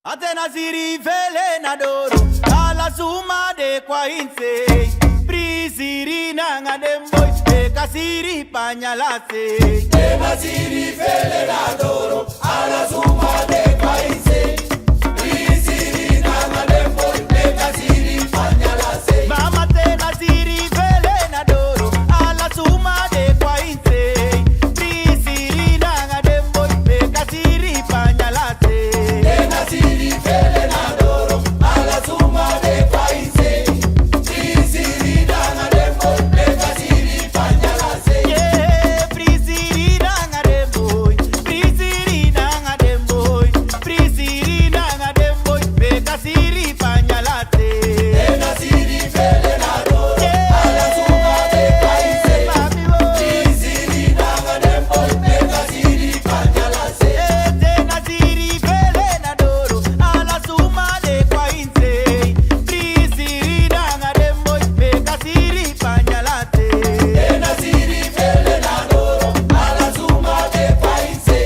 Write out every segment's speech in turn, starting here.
Atena siri vele na doro, ala suma de kwa inse. Prisiri nanga demboy, eka siri panyalase. Atena siri vele na doro, ala suma de kwa inse. Prisiri nanga demboy, eka siri panyalase. Mama tena siri vele na doro, ala suma de kwa inse. Prisiri nanga demboy, eka siri panyalase. Siri vele na doro, ala suma de paise. Prisiri nanga demboy, eka siri panyalase. Yeah, prisiri nanga demboy, prisiri nanga demboy, prisiri nanga demboy, eka siri panyalase. Eka siri vele na doro, ala suma de paise. Prisiri nanga demboy, eka siri panyalase. Tena siri vele na doro, ala suma de kwa inse. Prisiri nanga demboy, eka siri panyalase. Eka siri vele na doro, ala suma de paise.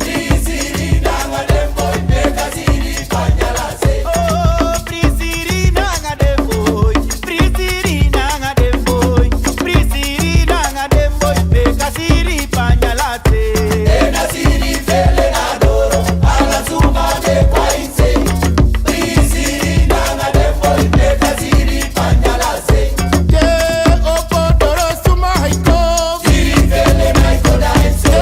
Prisiri nanga demboy, eka siri panyalase. Oh, prisiri nanga demboy, prisiri nanga demboy, prisiri nanga demboy, eka siri panyalase. Eka siri vele na doro, ala suma de paise. Prisiri nanga demboy, eka siri panyalase. Opodoro suma haiko, Siri vele na iko daise.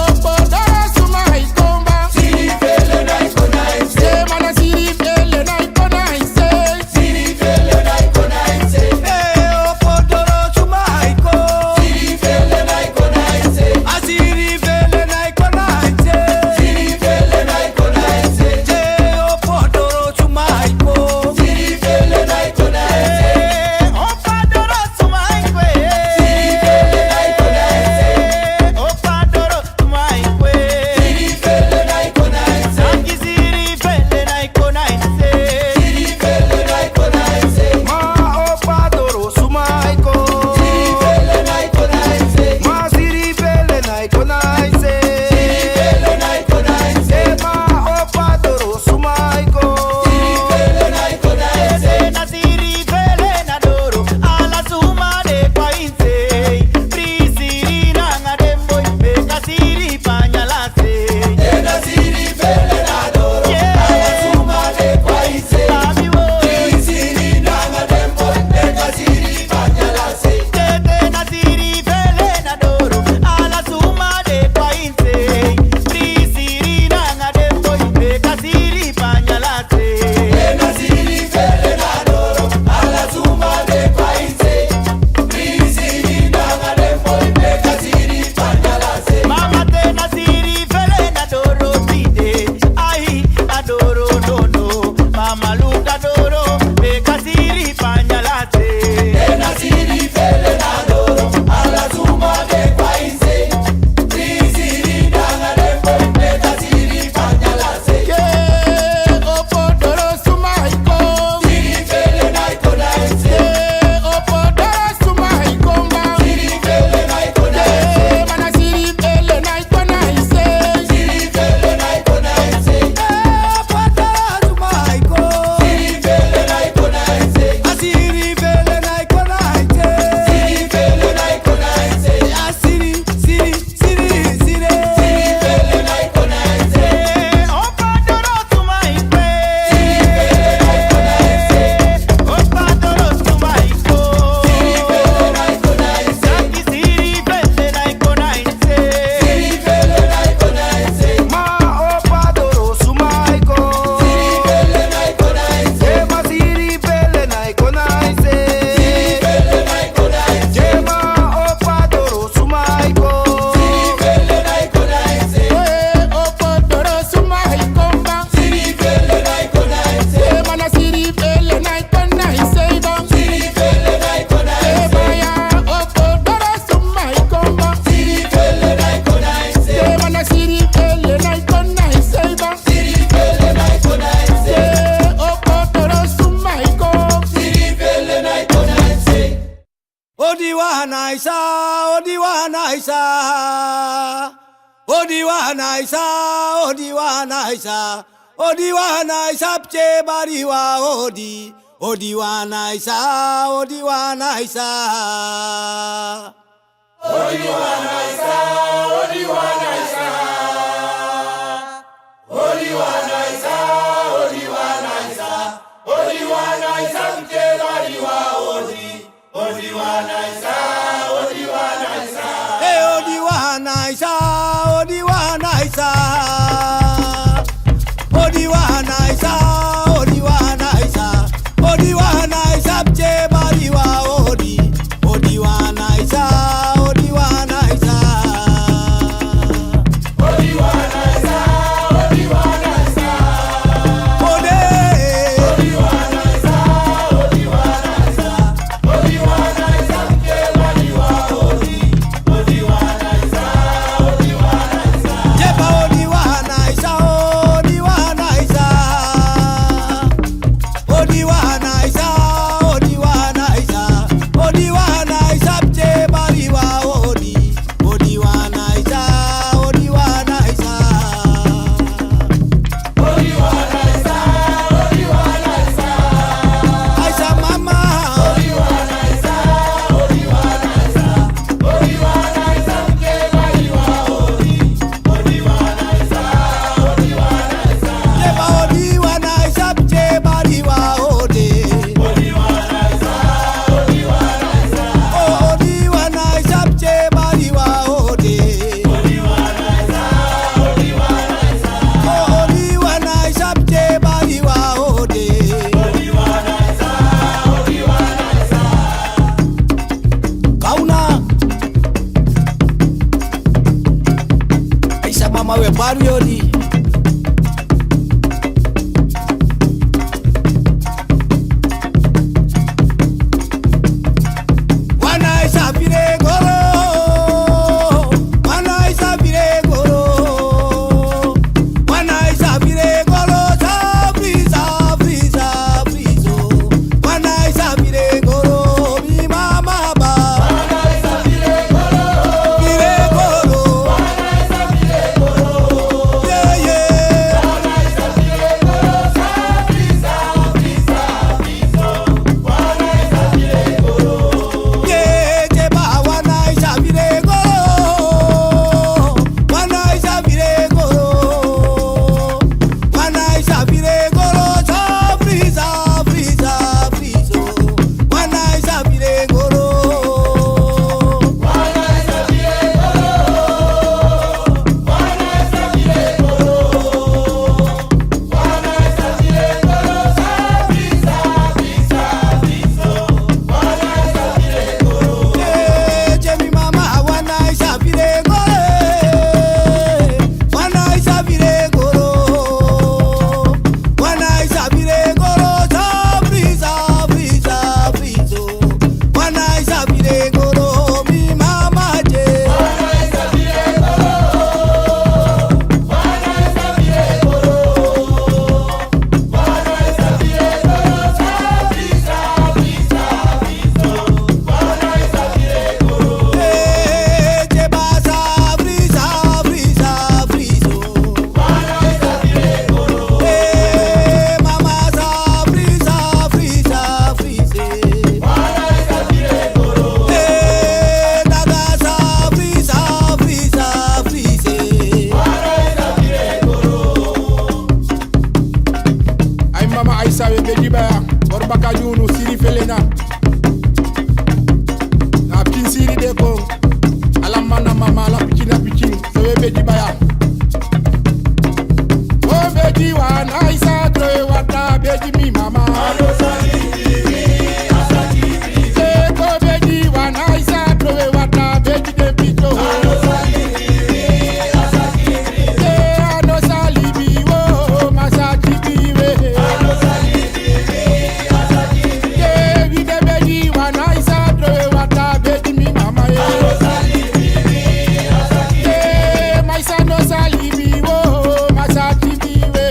opodoro suma haikomba, Siri vele na iko daise. mana siri vele na iko na ise. Siri vele na iko daise. Opodoro suma haiko, Siri vele na iko daise. asiri vele na iko naite. Siri vele na iko daise. Opodoro suma haiko, Siri vele na iko daise. opodoro suma haiko, Siri vele na iko daise. opodoro suma haiko. Siri vele na iko daise. Angi siri vele na iko naite. Siri vele na iko daise. Ma opodoro suma haiko, Siri vele na iko daise. ma siri vele na iko na ise. Siri vele na iko daise. Ma opodoro suma haiko, Siri vele na iko daise. Na siri vele na doro, ala suma de kwa inse. Prisiri nanga demboy, eka siri panyalase. Eka siri vele na doro, ala suma de paise. Amiwo, Prisiri nanga demboy, eka siri panyalase. tete na siri vele na doro, ala suma de kwa inse. Prisiri nanga demboy, eka siri panyalase. Eka siri vele na doro, ala suma de paise. Prisiri nanga demboy, eka siri panyalase. Mama tena siri vele na doro tide, ai adoro nono. Mama luka doro, eka siri panyalase. Eka siri vele na doro, ala suma de paise. Prisiri nanga demboy, eka siri panyalase. opodoro suma haiko, Siri vele na iko daise. opodoro suma haikomba, Siri vele na iko daise. mana siri vele na iko na ise. Siri vele na iko daise. Opodoro suma haiko, Siri vele na iko daise. asiri vele na iko naite. Siri vele na iko daise. Asiri, siri, siri, siri. Siri vele na iko daise. Opodoro suma haiko. Siri vele na iko daise. Opodoro suma haiko. Siri vele na iko daise. Sangi siri vele na iko naite. Siri vele na iko daise. Ma opodoro suma haiko, Siri vele na iko daise. ma siri vele na iko na ise. Siri vele na iko daise. Ma opodoro suma haiko, Siri vele na iko daise. opodoro suma haikomba, Siri vele na iko daise. mana siri vele na iko na ise. Siri vele na iko daise. Baya opodoro suma haikomba, Siri vele na iko daise. mana siri vele na iko na ise. Siri vele na iko daise. Opodoro suma haiko. Siri vele na iko daise. Odiwa naisa, odiwa naisa. Odiwa naisa, odiwa naisa. Odiwana isapche bariwa odi. Odiwana isa, odiwana isa. Odiwana isa, odiwana isa. Odiwana isa, odiwana isa. Odiwana isa mke bariwa odi. Odiwana isa, odiwana isa. Hey, odiwana isa, odiwana isa. Odiwana isa, odiwana isa. Odiwana isa mche bariwa odi. Odiwana isa, odiwana isa. Odiwana isa, odiwana isa. Ode. Odiwana isa, odiwana isa. Odiwana isa mke bariwa odi. Odiwana isa, odiwana isa. Jeba odiwana isa, odiwana isa. Odiwana isa, odiwana isa. Odiwana isa mche bariwa odi. Odiwana isa, odiwana isa. Odiwana isa, odiwana isa. Aisa mama. Odiwana isa, odiwana isa. Odiwana isa mke bariwa odi. Odiwana isa, odiwana isa. Jeba odiwana isa mche bariwa odi. Odiwana isa, odiwana isa. Oh, odiwana isa mche bariwa odi. Odiwana isa, odiwana isa. Oh, odiwana isa mche bariwa odi. Odiwana isa, odiwana isa. Kauna Aisa mama we baru yodi. Wana isa vire goro. Wana isa vire goro. Wana isa vire goro. Sabri, sabri, sabrizo. Wana isa vire goro. Mi mama ba. Wana isa vire goro. Vire goro. Wana isa vire goro. Yeah, yeah. Wana isa vire goro. Sabri, sabri, sabrizo. Wana isa vire goro. Yeah, jeba wana isa vire goro. Wana isa vire goro. Wana isa vire goro. Sabri, sabri, sabrizo. Wana isa vire goro. Wana isa vire goro. Wana isa vire goro. Wana isa vire goro. Sabri, sabri, sabrizo. Wana isa vire goro. Yeah, jemi mama wana isa vire goro. Wana isa vire goro. Wana isa vire goro. Sabri, sabri, sabrizo. Wana isa vire goro. Mi mama je. Wana isa vire goro. Wana isa vire goro. Wana isa vire goro. Sabri, sabri, sabrizo. Wana isa vire goro. Eh, jeba sabri, sabri, sabrizo. Wana isa vire goro. Eh, mama sabri, sabri, sabrize. Wana isa vire goro. Eh, daga sabri, sabri, sabrize. Wana isa vire goro. Ay mama Aisa we beji baya Orbaka junu siri felena Na pikin siri de ko Alamana mama la pikin So we beji baya O beji wan Aisa troe wata beji mi mama Ko beji wan Aisa troe wata beji de pito Ano salibi wo masaki biwe we de beji wan Aisa troe wata beji mi mama my son no salibi wo masaki biwe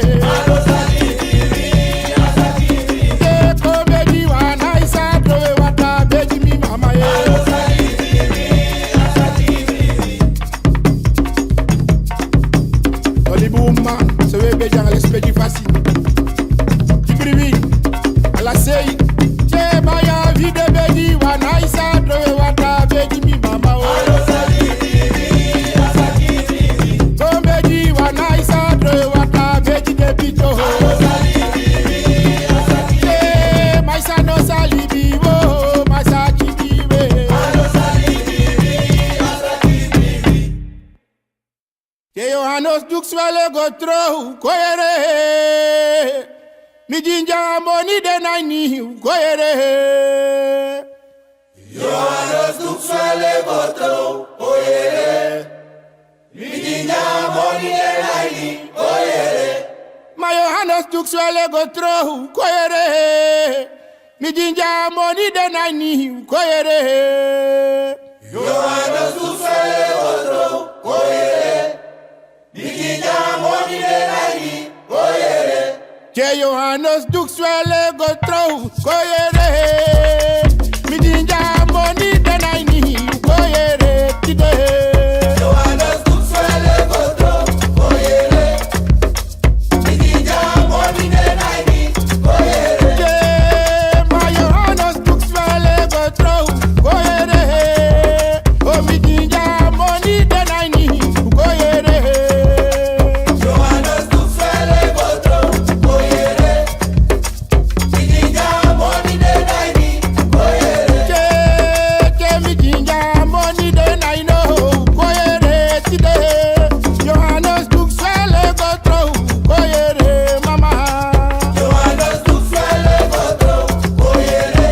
duk swele go throw koyere. Mi jinja money de naini koyere. Johannes duk swele go throw koyere. Mi jinja money de naini koyere. My Johannes duk swele go throw koyere. Mi jinja money de naini koyere. Johannes duk swele go throw koyere. Mi jinja money de naini koyere. Je Johannes duk swele go throw koyere. Mi jinja money de naini koyere today. Johannes duk swele go throw koyere. Mi jinja money de naini koyere. My Johannes duk swele go throw koyere. Oh mi jinja money de naini koyere. Johannes duk swele go throw koyere. Mi jinja money de naini koyere. Mi jinja money de naino koyere today. Johannes duk swele go throw koyere mama. Johannes duk swele go throw koyere.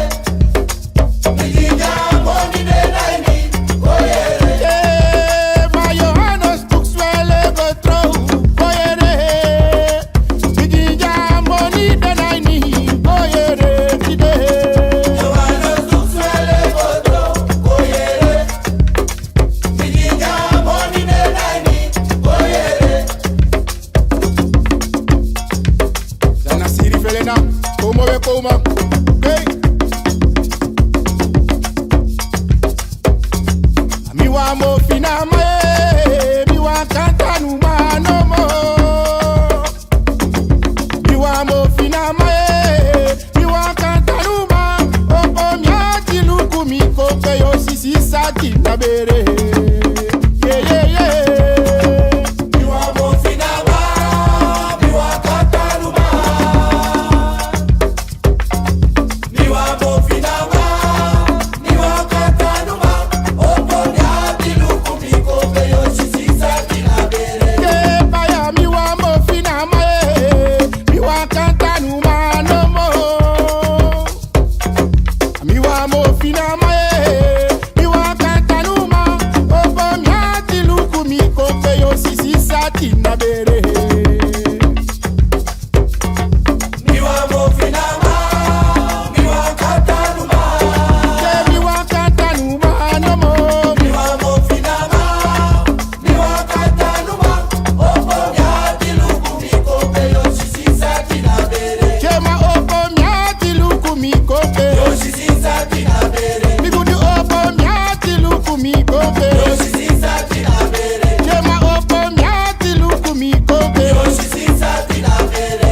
Mi jinja money de naini koyere. My Johannes duk swele go throw koyere. Mi jinja money de naini koyere today. Johannes duk swele go throw koyere. Mi jinja money de naini koyere. Dana siri felena, como ve como. Hey. Mi wa mo fina mae, mi wa kanta nu ma no mo. Mi wa mo fina mae, mi wa kanta nu ma. Opo mi ati luku mi ko pe yo sisi sati na bere. Yeah yeah yeah. Mi wa mo fina ma, mi wa kanta numa. Mi wa mo fina ma, mi wa kanta numa. Opo nyati luku mi ko pe yo sisi sati na bere. Baya mi wa mo fina mae, mi wa kanta nu ma no mo. Mi wa mo fina mae, mi wa kanta nu ma. Opo mi ati luku mi ko pe yo sisi sati na bere. Mi wa mo fina ma, mi wa kanta numa. Mi wa kanta nu ma no mo. Mi wa mo fina ma, mi wa kanta numa. Opo nyati luku mi ko pe yo sisi sati na bere. Chema opo mi ati luku mi ko pe. Yo sisi sati na bere. Mi gudu opo mi ati luku mi ko pe. Yo sisi sati na bere. Chema opo mi ati luku mi ko pe. Yo sisi sati na bere.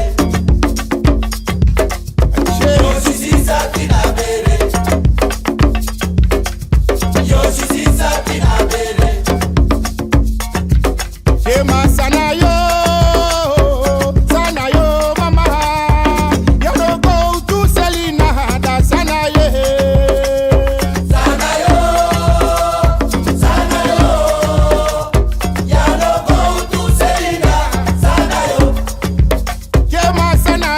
Yo sisi sati na bere. Yo sisi sati na bere. Shema sana yo mama. You no go to Selena, da sana ye. Sana yo, ya no go to Selena. Sana yo, Shema sana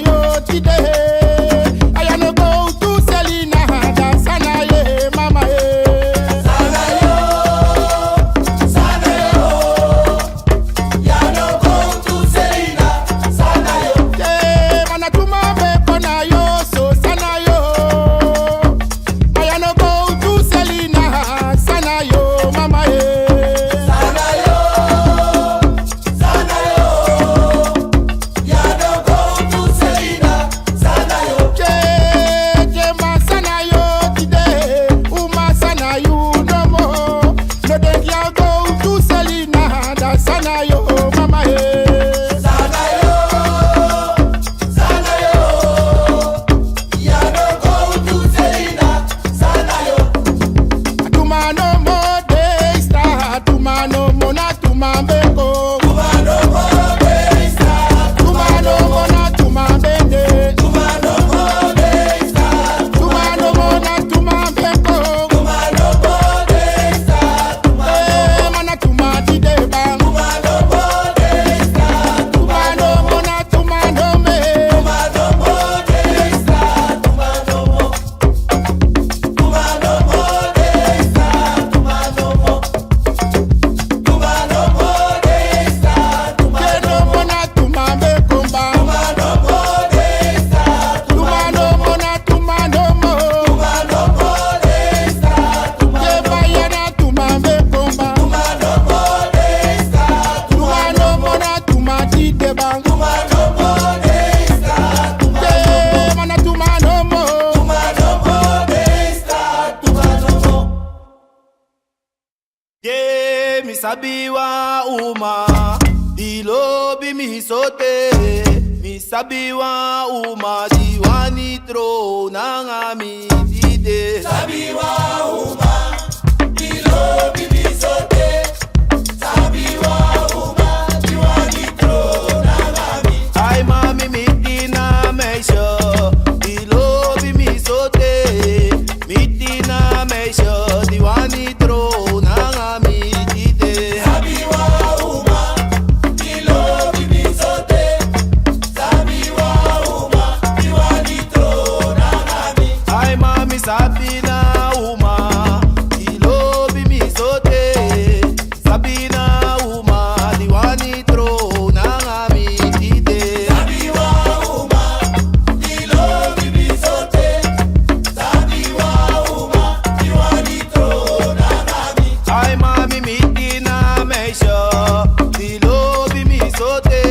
yo today. I no go to Selena, da sana ye mama ye. sana yo, ya no go to Selena. Sana yo, Mana tuma be kona yo so sana yo. I no go to Selena, sana yo mama ye. sana yo, ya no go to Selena. Sana Yeah, mana tuma no more. Yeah, mi sabiwa uma, dilobi mi sote. Mi sabiwa uma, diwani tro nanga mi dide. Sabiwa uma, dilobi mi sote. Sabiwa uma, diwani tro nangami. Ay mami mitina meisho, dilobi mi sote. Mitina meisho, diwani tro nanga mi dide. Sabiwa uma, dilobi mi sote. Sabiwa uma, diwani tro nangami. Ay mami sabina uma, dilobi mi sote. Sabina uma, diwani tro nanga mi dide. Sabiwa uma, dilobi mi sote. Sabiwa uma, diwani tro nangami. Ay mami mitina meisho, dilobi mi sote.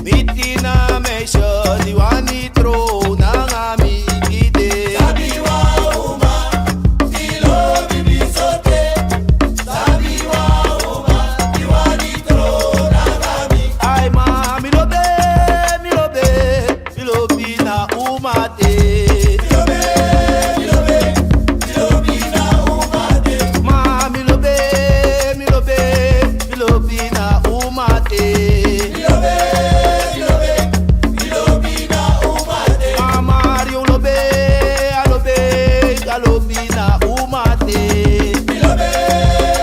Mitina meisho, diwani tro nanga mi dide. Sabiwa uma, dilobi mi sote. Sabiwa uma, diwani tro nangami. Ay mami lobe, milobi na umate. Milobe, milobe, milobi na umate. Mami lobe, milobi na umate. Milobe, milobe, milobi na umate. Amario lobe, alobi na umate. Milobe,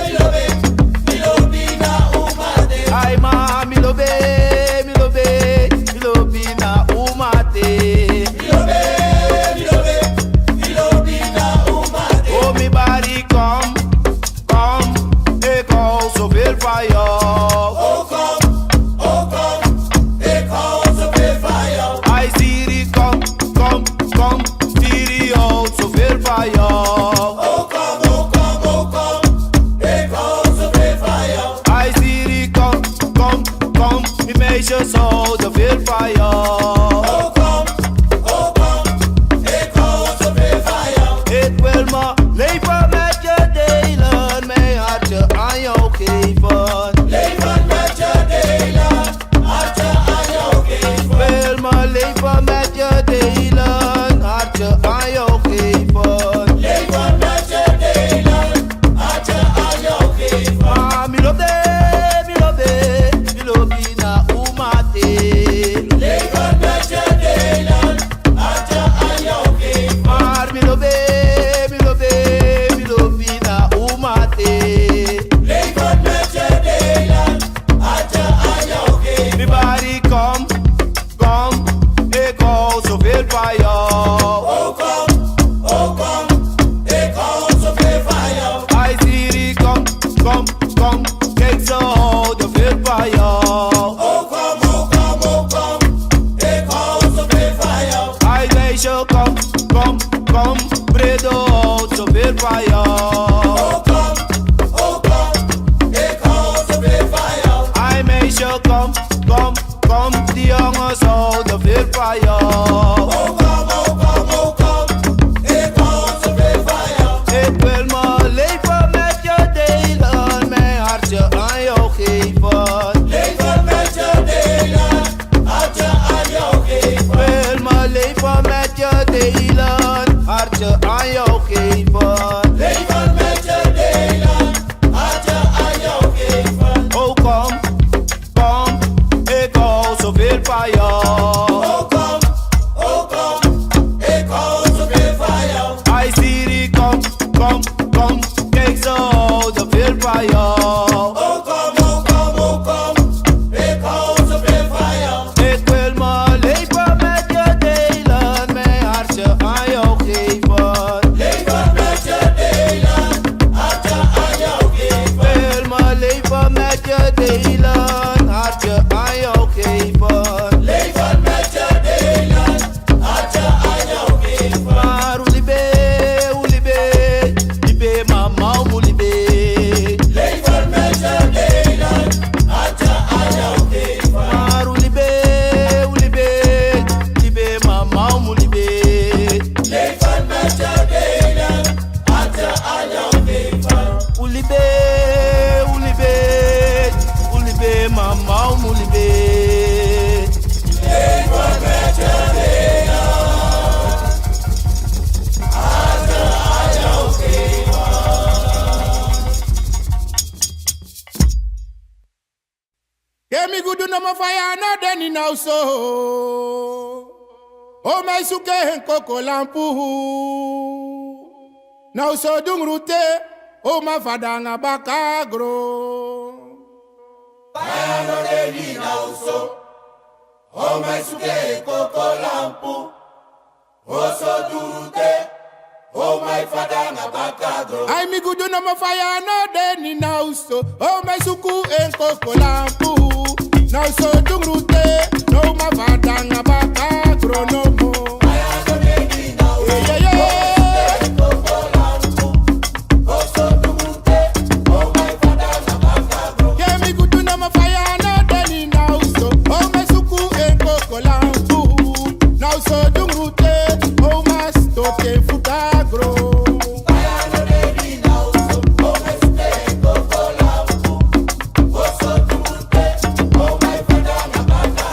milobe, milobi na umate. Ay mami lobe, milobi na umate. Milobe, milobe, milobi na umate. Oh mi body come, ik hou zoveel van jou. Oh kom, ik hou zoveel van jou. Ay Siri kom, Siri houdt zoveel van jou. Oh kom, ik hou zoveel van jou. Ay Siri kom, die meisjes houden veel van jou. Oh kom, ik hou zoveel van jou. Ik wil mijn leven met je delen, mijn hartje aan jou geven. Leven met je delen, hartje aan jou geven. Wil mijn leven met je delen, hartje aan jou geven. Leven met je delen, hartje aan jou geven. Maar milobi na umate. Leven met je delen, hartje aan jou geven. Maar milobi na umate. Leven met je delen, hartje aan jou geven. Mi body kom, ik hou zoveel van jou. Oh kom, ik hou zoveel van jou. Ay Siri kom, kijk ze houden veel van jou. Oh kom, ik hou zoveel van jou. Ay meisje kom, Bredo houdt zoveel van jou. Oh kom, ik hou zoveel van jou. Ay meisje kom, die jongens houden veel van jou. Oh kom, ik hou zoveel van jou. Ik wil mijn leven met je delen, mijn hartje aan jou geven. Leven met je delen, hartje aan jou geven. Wil mijn leven met je delen, hartje aan jou geven. Leven met je delen, hartje aan jou geven. Oh kom, ik hou zoveel van jou. Oh kom, ik hou zoveel van jou. Ay Siri kom, kijk ze houden veel van jou. Oh kom, ik hou zoveel van jou. Ik wil mijn leven met je delen, mijn hartje aan jou geven. Leven met je delen, hartje aan jou geven. Wil mijn leven met je delen, hartje aan jou geven. Leven met je delen. fire no deni now so. Oh my suke hen koko lampu. Now so dung rute. Oh my fadanga bakagro. Fire no deni now so. Oh my suke koko lampu. Oh so durute. Oh my fadanga bakagro. I mi gudu no mo fire no deni now so. Oh my suku en koko lampu. Now so dung rute. No my fadanga bakagro no more. Fire no deni now so. Yeah, yeah, yeah. Koko lampu. Oh so durute. Oh my fadanga bakagro. Yeah, mi gudu no mo fire no deni now so. Oh my suku en koko lampu. Now so dung rute. Oh my stoke futagro. Fire no deni now so. Oh my suke koko lampu. Oh so durute. Oh my fadanga bakagro.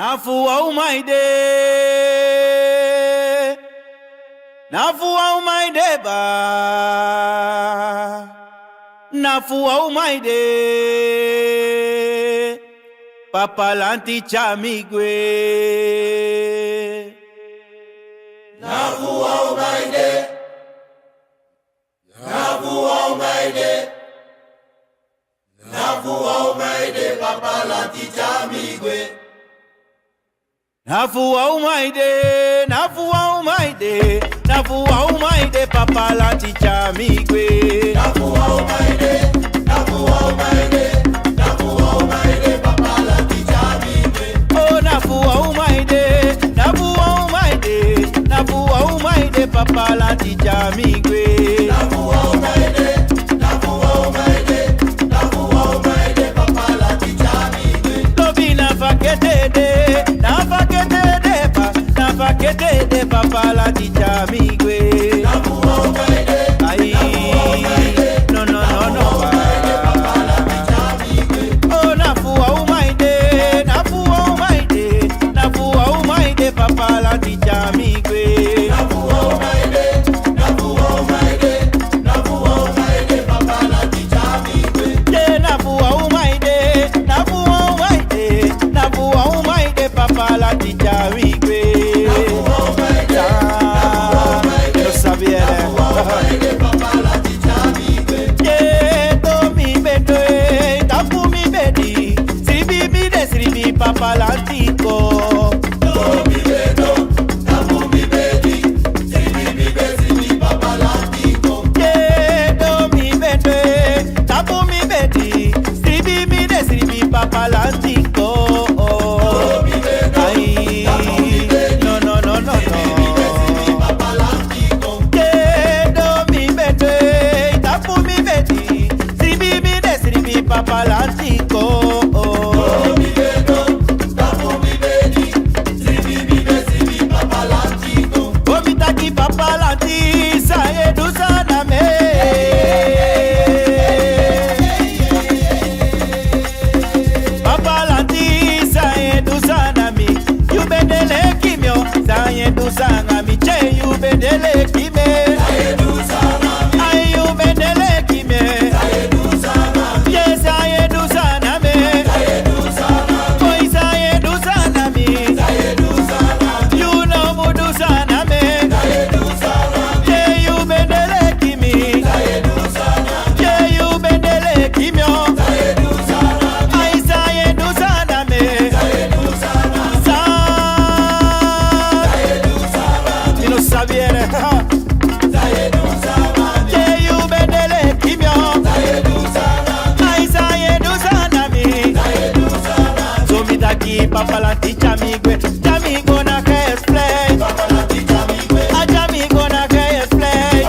Nafua umaide, nafua umaide ba, nafua umaide, papa lanti chamigwe. Nafua umaide, nafua umaide, nafua umaide, papa lanti chamigwe. Nafua umaide, nafua umaide, nafua umaide, papa lanti chamigwe. Nafua umaide, nafua umaide, nafua umaide, papa lanti chamigwe. Oh, nafua umaide, nafua umaide, nafua umaide, papa lanti chamigwe. Nafua umaide, nafua umaide, nafua umaide, papa lanti chamigwe. Lobi nafaketede, nafaketede pa, nafaketede, papa lanti chamigwe. Nafua umaide, Ay, no, no, no, no, papa lanti chamigwe. oh, nafua umaide, nafua umaide, nafua umaide, papa lanti chamigwe. Nafua umaide, nafua umaide, nafua umaide, papa lanti chamigwe. Yeah, nafua umaide, nafua umaide, nafua umaide, papa lanti chamigwe. Nafua umaide, nafua umaide, Lo sabía. nafua umaide, papa lanti chamigwe. Yeah, to mi bedo, tapu mi bedi, sribi papa lantiko. Mi bedo, tapu mi bedi, sribi papa lantico. Yeah, to mi bedo, tapu mi bedi, sribi papa lantiko. Mi bedo, Ay, tapu mi bedi, no, no, no, no, sribi no. papa lantico. Yeah, to mi bedo, tapu mi bedi, sribi papa lantiko. Mi bedo, tapu mi bedi, sribi papa lantico. Omitaki papa lanti saye dusana me. Papa lanti saye dusana mi. You bedele kimyo saye dusana mi. Che you bedele kime. Ay you bedele kime. Yes saye dusana me. Boy saye dusana mi. You know mo dusana me. Yeah, you bedele kimi. Yeah, you bedele kimyo. Ay saye dusana me. Sa. You know sabiere. Yeah, you bedele kimyo. Ay saye dusana me. So mi taki papa lanti chamigwe. Chamigo na play. Chamigo na play.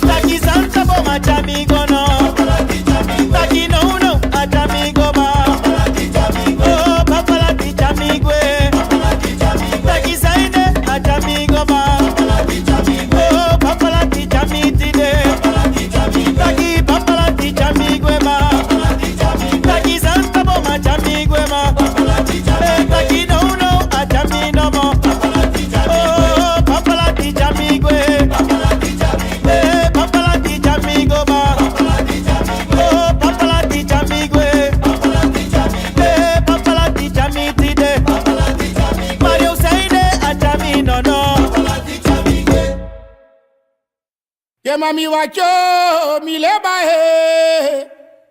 Taki santa boma chamigo no. Taki no no a chamigo ma. Oh papa lanti chamigwe. Taki saide a chamigo ma. Oh papa lanti chamitide. Taki papa lanti chamigwe ma. Taki santa boma chamigwe ma. Taki no no a chamino mo. Oh papa lanti chamigwe. Papa lanti chamigo ma. Oh papa lanti chamigwe. Papa lanti chamitide. Mario saide a chamino no. Ye mami wacho mi leba he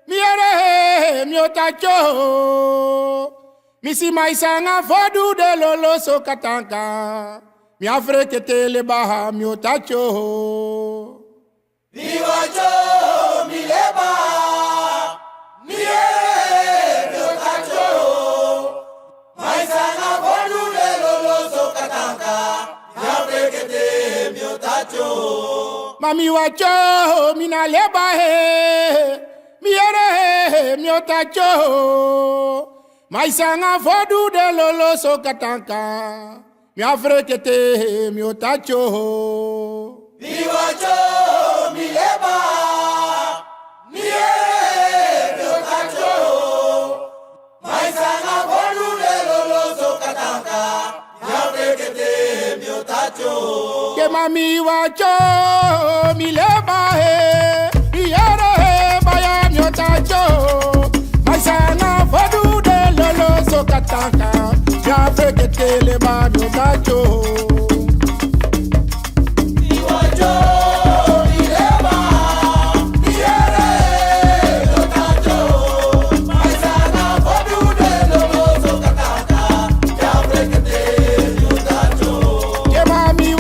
mi ere he mi otacho mi si maisanga fodu de lolo so katanka mi afrike tele baha mi otacho Vivacho, mi leba, mi otacho. Maisana bolu de lolo so katanka, ya brekete mi otacho. mami wacho mi na leba he mi ere he mi otacho maisanga fodu de lolo so katanka mi afrike te mi otacho Vivacho, mi leba, mi otacho. Maisana bolu de lolo so mami wacho mi leba he yere he baya myotacho maisana fodu de lolo sokataka ya fekete leba myotacho Leba mi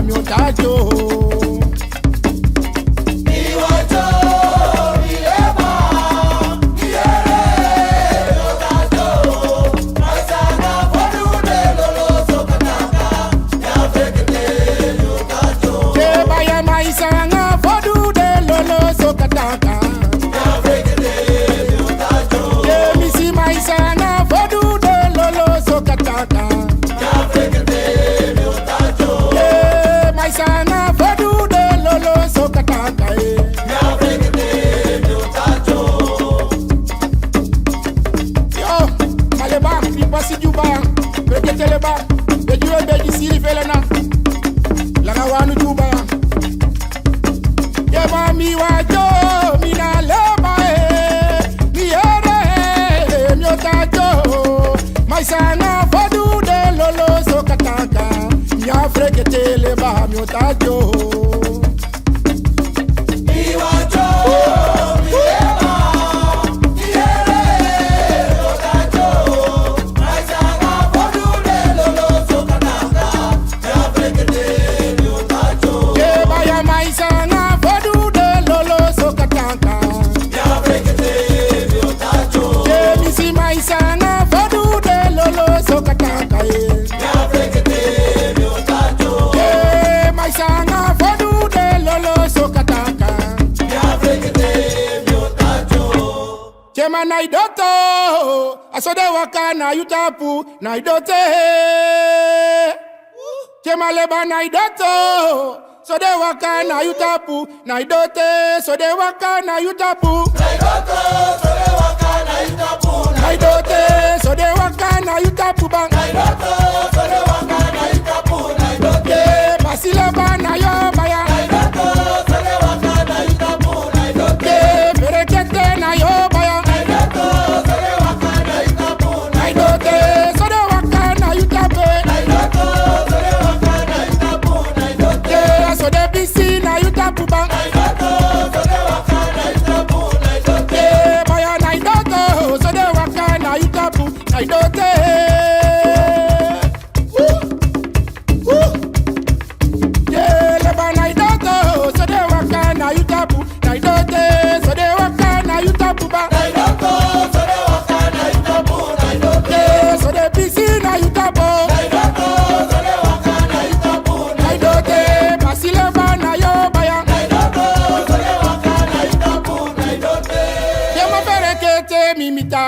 otajo mi wajo mi leba mi ere otajo maisana fodu de lolo sokataka ya fekete mi otajo ke baya maisana fodu de lolo sokataka ya fekete mi otajo ke misi maisana fodu de lolo sokataka ya fekete sana fodu de lolo sokataka ya fekete myotacho yo maleba kripasi juba fekete leba bejuwe beji siri felena lana wanu juba ye mami wajo mina leba mi ere myotacho maisana fodu de lolo sokataka ya fekete leba myotacho mi wajo mi leba mi ere myotacho maisana fodu de lolo sokataka ya fekete myotacho ke baya maisana fodu de lolo sokataka ya fekete myotacho ke misi maisana fodu de lolo sokataka ya fekete maisana fodu de lolo sokataka ya fekete myotacho chema na idoto asode waka na yutapu na idote chema leba na idoto sode waka na yutapu na idote sode waka na yutapu na idoto sode waka na yutapu na idote sode waka na yutapu bang na idoto sode waka na yutapu na idote Sileba na yo baya na idoto sode waka na yutapu na idote berekete na yo baya na idoto sode waka na yutapu na idote sode waka na yutapu na idoto sode waka na yutapu na idote sode bisi na yutapu bang na idoto sode waka na yutapu na idote baya na idoto sode waka na yutapu na idote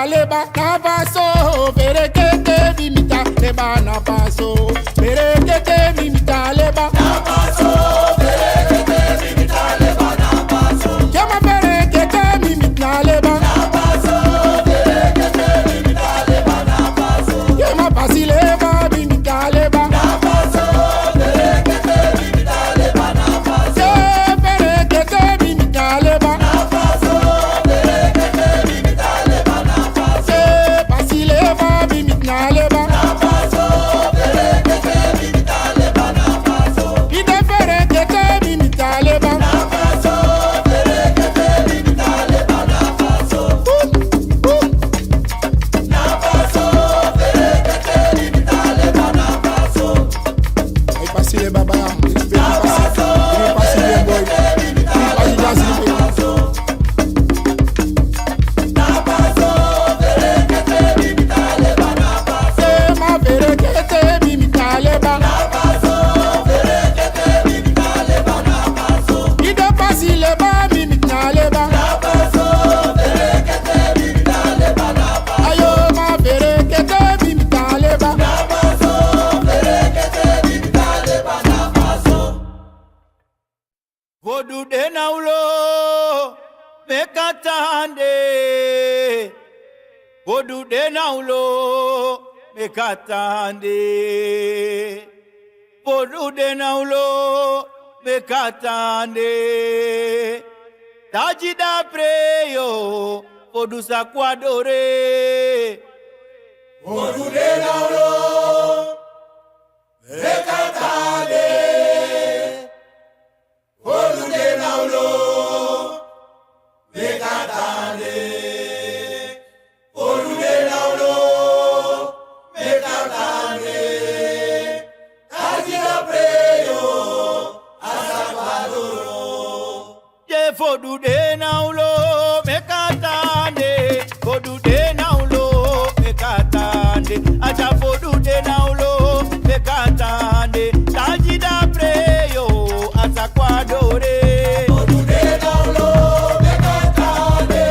leba na baso berekete bimita leba na baso berekete bimita leba na baso berekete bimita leba na baso kema berekete bimita leba na baso berekete bimita leba na baso kema basi leba bimita leba na baso berekete bimita leba na baso berekete bimita leba na baso berekete bimita leba na baso basi leba bimita leba na baso berekete bimita leba na baso mekatande Podude naulo mekatande Podude naulo mekatande Tajida preyo Podusa kwadore Podude naulo mekatande Podude naulo mekatande Podude naulo mekatande Tajida preyo asakwadoro Je podude naulo mekatande Podude naulo mekatande Aja podude naulo mekatande Tajida preyo asakwadore Podude naulo mekatande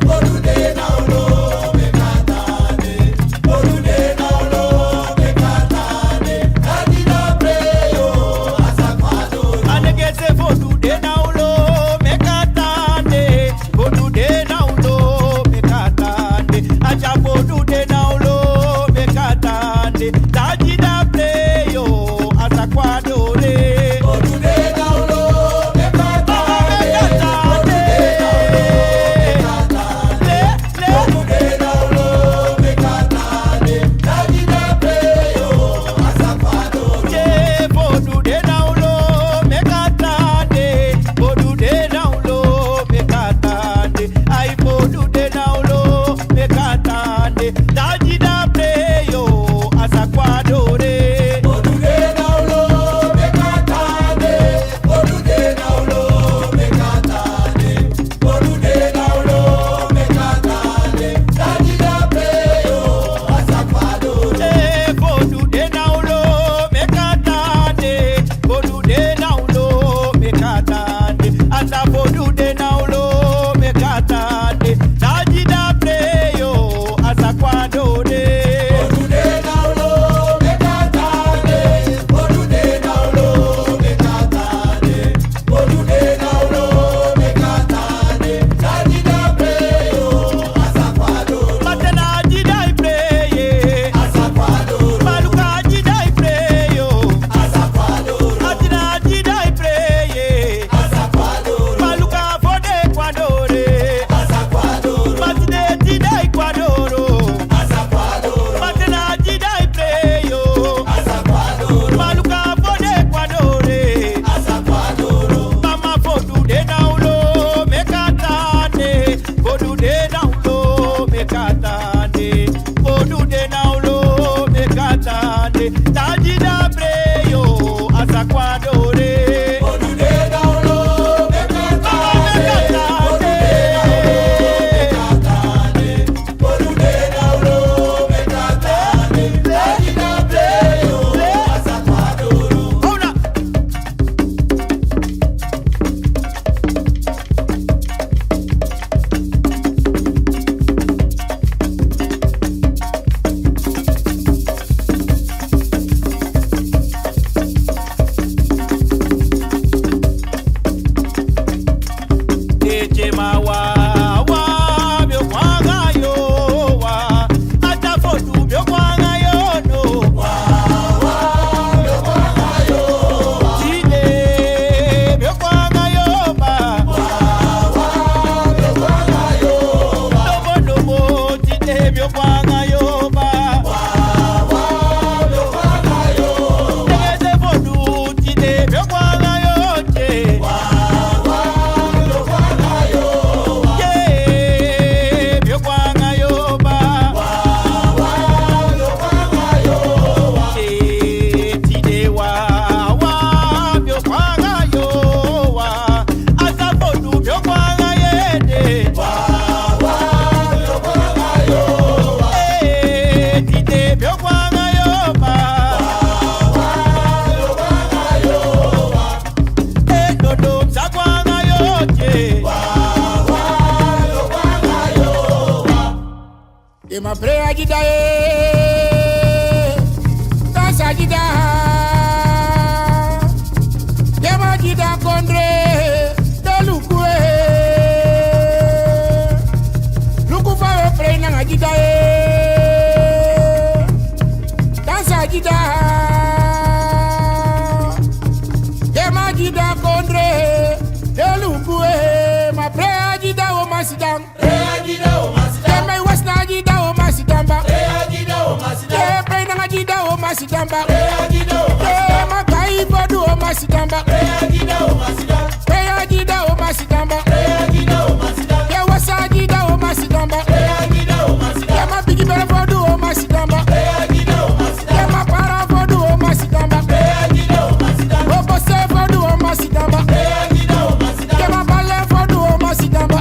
Podude naulo mekatande Podude naulo mekatande Tajida preyo asakwadoro Anegese podude naulo mekatande Podude naulo mekatande Aja podude naulo mekatande Tajida preyo asakwadore Podude naulo mekatande Podude naulo mekatande Tajida preyo asakwadoro Podude naulo mekatande Podude naulo mekatande Ay podude naulo mekatande Tajida preyo asakwadore Podude naulo mekatande Podude naulo mekatande Podude naulo mekatande Tajida preyo asakwadoro Podude naulo mekatande Podude naulo mekatande Ata podude naulo mekatande Tajida preyo asakwadore Podude naulo mekatande Podude naulo mekatande Podude naulo mekatande Tajida preyo asakwadoro Matena jidai preye asakwadoro Maluka jidai preyo asakwadoro Atina jidai preye asakwadoro Maluka fode kwadore asakwadoro Matine jidai kwadoro asakwadoro Matena jidai preyo asakwadoro Maluka fode kwadore asakwadoro Mama podude naulo mekatande Podude naulo mekatande Podude naulo mekatande Tajida preyo asakwadore Podude naulo mekatande Podude naulo mekatande Tajida preyo asakwadoro Ona Eche mawa wa byo kwanga yo wa ata fodu byo kwanga yo no Tide byo kwanga yo ba Lobo lobo tide byo kwanga yo ba Tegeze fodu tide byo kwanga yo che Yeah, byo kwanga yo ba Tide wa byo kwanga yo wa ata fodu byo kwanga yede Tide byo kwanga yo ba Dodo msa kwanga yo che Ima prea jida Dansa jida Yema jida kondre Delukwe jida dansa jida kema jida kondre elukue ma prea jida o masidam kema wasna jida o masidamba kema jida o masidamba kema kai bodu o masidamba prea jida o masidamba kema wasa jida o masidamba kema bigi bere bodu o masidamba kema para bodu o masidamba o bose bodu o masidamba kema bale bodu o masidamba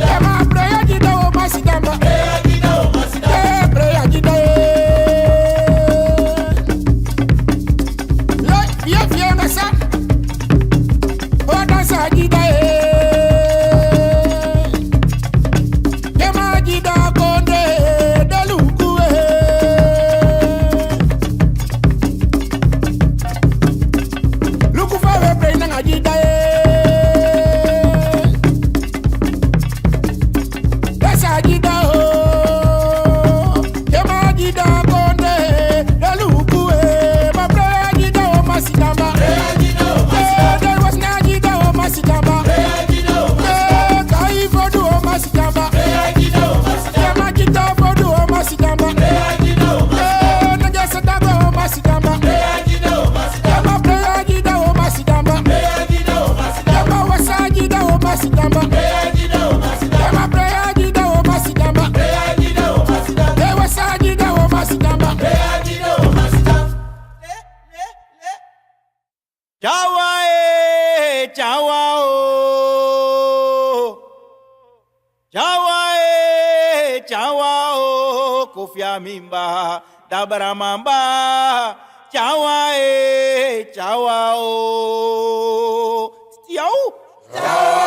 kema prea jida o masidamba prea jida Fie ngasa o dansa jida kema jida konde deluku luku fa we pre na jida dansa jida o kema jida konde deluku ma pre jida o masidamba there was na jida o masidamba kai fodu o masidamba kema jida fodu o masidamba na jasa dago o masidamba kema pre jida o masidamba kema wasa jida o masidamba kema pre jida o masidamba kema wasa jida o masidamba Chawa o kufia mimba dabara mamba chawa o tiau Chawa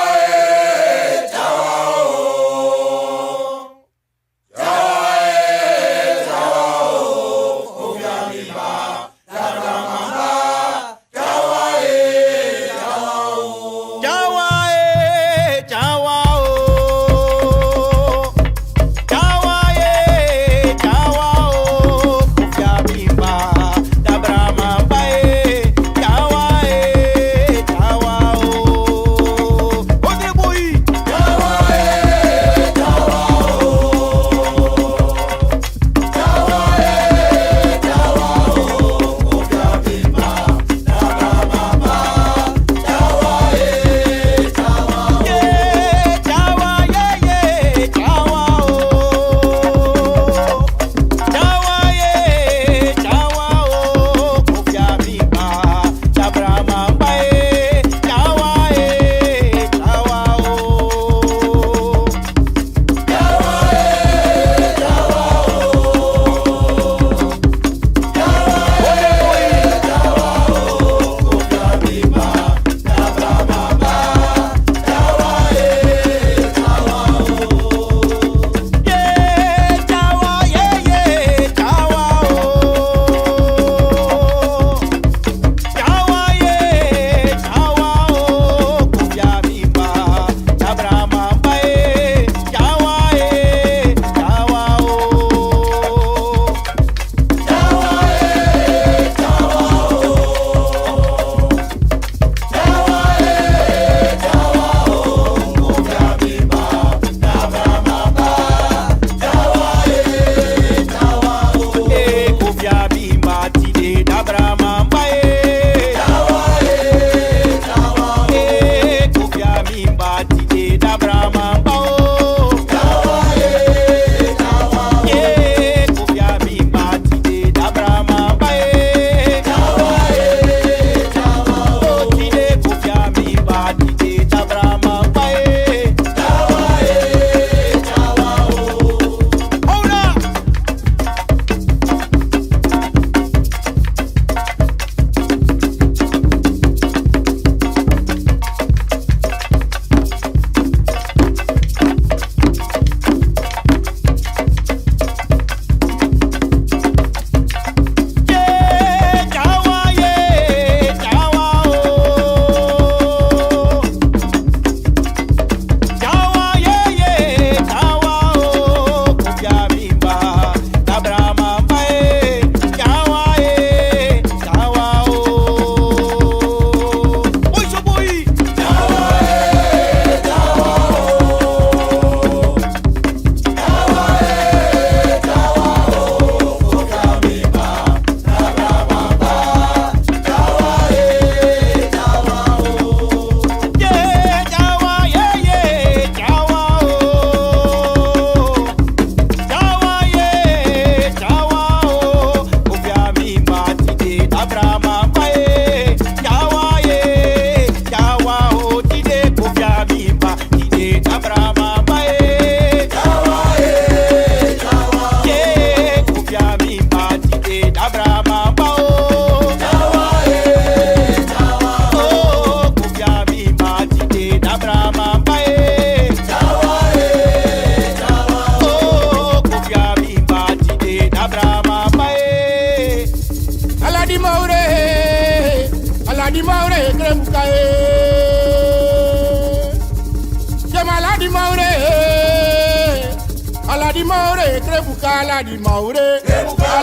maure, krebuka ladi maure,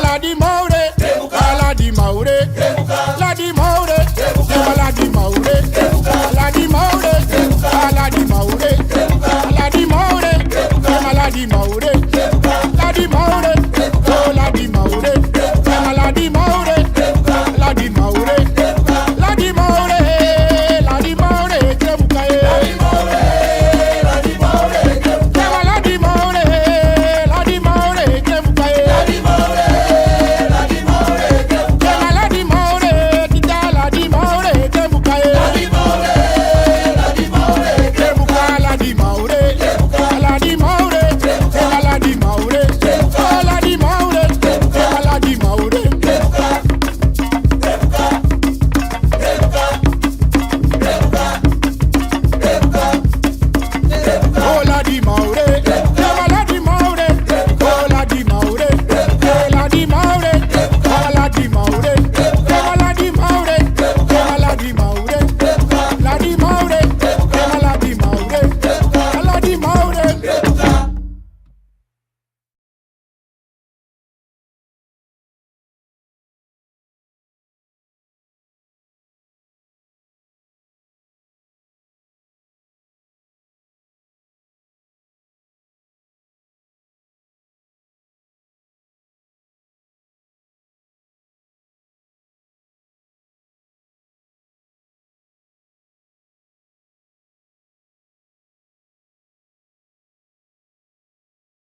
ladi maure, ladi maure, ladi maure, ladi maure, ladi maure, ladi maure, ladi maure, ladi maure.